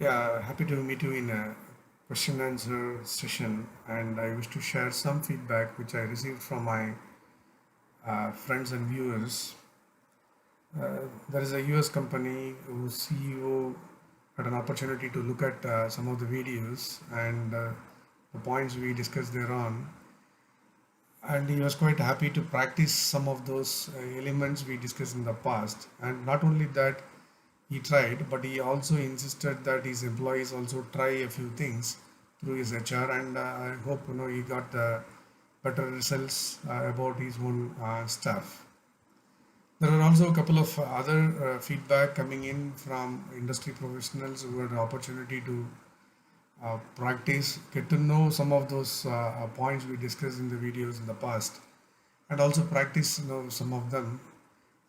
Yeah, happy to meet you in a question answer session. And I wish to share some feedback which I received from my friends and viewers. There is a US company whose CEO had an opportunity to look at some of the videos and the points we discussed thereon. And he was quite happy to practice some of those elements we discussed in the past. And not only that, he tried, but he also insisted that his employees also try a few things through his HR, and I hope he got better results about his own staff. There are also a couple of other feedback coming in from industry professionals who had the opportunity to practice, get to know some of those points we discussed in the videos in the past, and also practice some of them.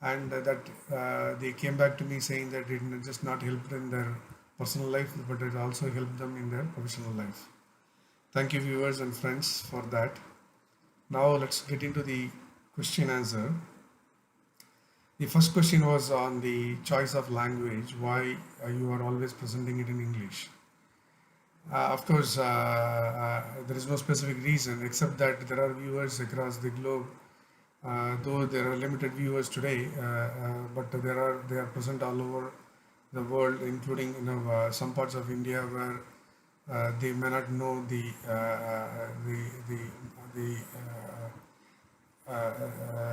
And that they came back to me saying that it just not helped in their personal life, but it also helped them in their professional life. Thank you, viewers and friends, for that. Now let's get into the question answer. The first question was on the choice of language, why you are always presenting it in English. Of course, there is no specific reason except that there are viewers across the globe. Though there are limited viewers today, but they are present all over the world, including some parts of India where they may not know the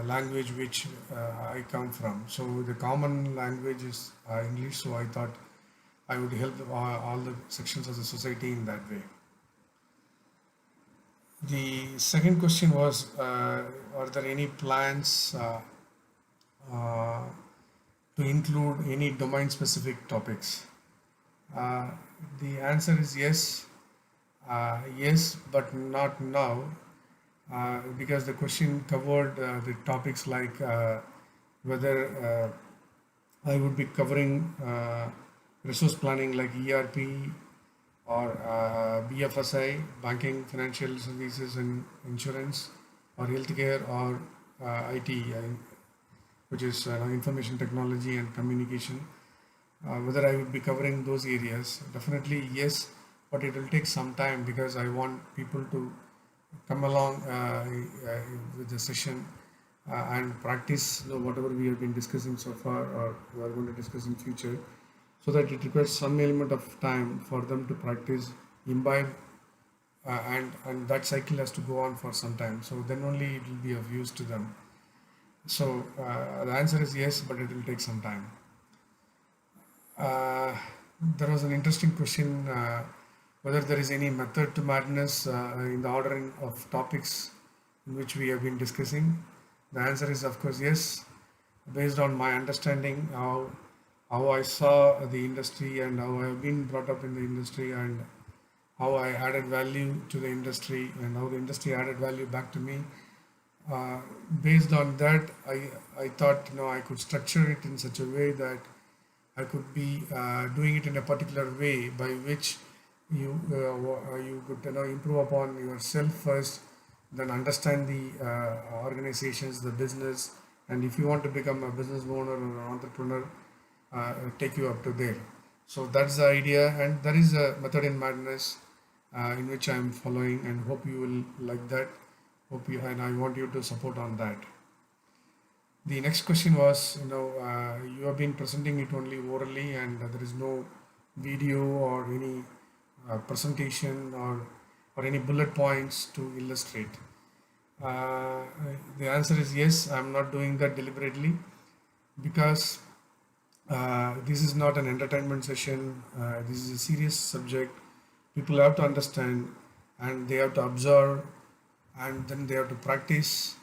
language which I come from. So the common language is English. So I thought I would help all the sections of the society in that way. The second question was, are there any plans uh, to include any domain specific topics? Uh, the answer is yes, yes, but not now, because the question covered the topics like whether I would be covering resource planning like ERP or BFSI, banking, financial services, and insurance, or healthcare, or IT, which is information technology and communication. Whether I would be covering those areas, definitely yes, but it will take some time because I want people to come along with the session and practice whatever we have been discussing so far or we are going to discuss in future, so that it requires some element of time for them to practice, imbibe, and that cycle has to go on for some time. So then only it will be of use to them. So the answer is yes, but it will take some time. Uh, there was an interesting question whether there is any method to madness in the ordering of topics in which we have been discussing. The answer is, of course, yes, based on my understanding how I saw the industry and how I have been brought up in the industry and how I added value to the industry and how the industry added value back to me. Uh, Based on that, I thought I could structure it in such a way that I could be doing it in a particular way by which you could improve upon yourself first, then understand the organizations, the business, and if you want to become a business owner or an entrepreneur, take you up to there. So that's the idea, and there is a method in madness in which I am following, and hope you will like that. Hope you and I want you to support on that. The next question was, you have been presenting it only orally, and there is no video or any presentation or any bullet points to illustrate. Uh, the answer is yes. I'm not doing that deliberately because this is not an entertainment session. This is a serious subject. People have to understand, and they have to observe, and then they have to practice.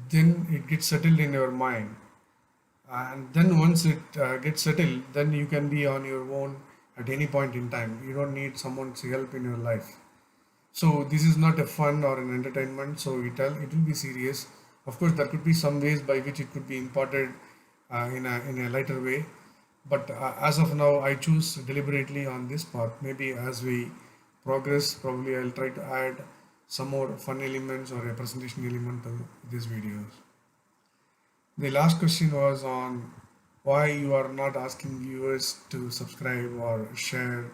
Then it gets settled in your mind, and then once it gets settled, then you can be on your own at any point in time. You don't need someone's help in your life. So this is not a fun or an entertainment. So it will be serious. Of course, there could be some ways by which it could be imparted in a lighter way. But as of now, I choose deliberately on this path. Maybe as we progress, probably I'll try to add some more fun elements or a presentation element to these videos. The last question was on why you are not asking viewers to subscribe or share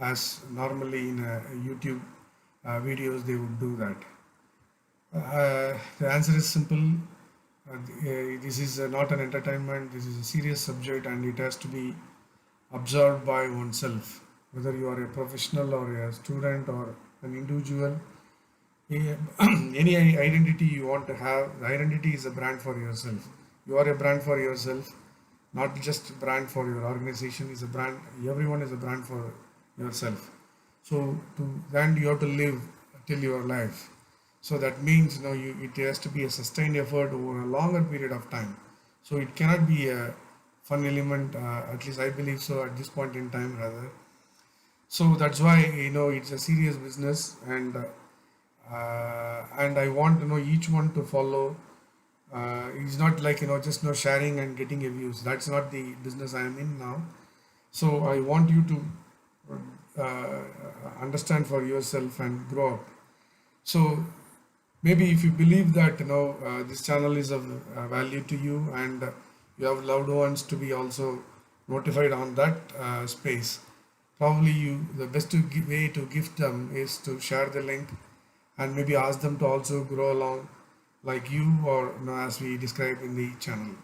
as normally in YouTube videos they would do that. The answer is simple. This is not an entertainment, this is a serious subject and it has to be observed by oneself. Whether you are a professional or a student or an individual, yeah, any identity you want to have, the identity is a brand for yourself. You are a brand for yourself, not just brand for your organization. Is a brand. Everyone is a brand for yourself. So to then you have to live till your life. So that means it has to be a sustained effort over a longer period of time. So it cannot be a fun element. At least I believe so at this point in time, rather. So that's why it's a serious business, and I want each one to follow. It's not like just sharing and getting a views. That's not the business I am in now. So I want you to understand for yourself and grow up. So maybe if you believe that this channel is of value to you, and you have loved ones to be also notified on that space, probably the best way to gift them is to share the link and maybe ask them to also grow along like you, or as we describe in the channel.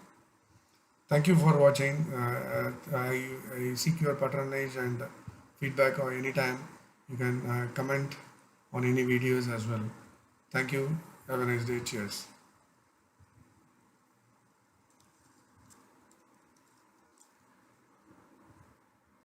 Thank you for watching. I seek your patronage and feedback, or anytime you can comment on any videos as well. Thank you. Have a nice day. Cheers.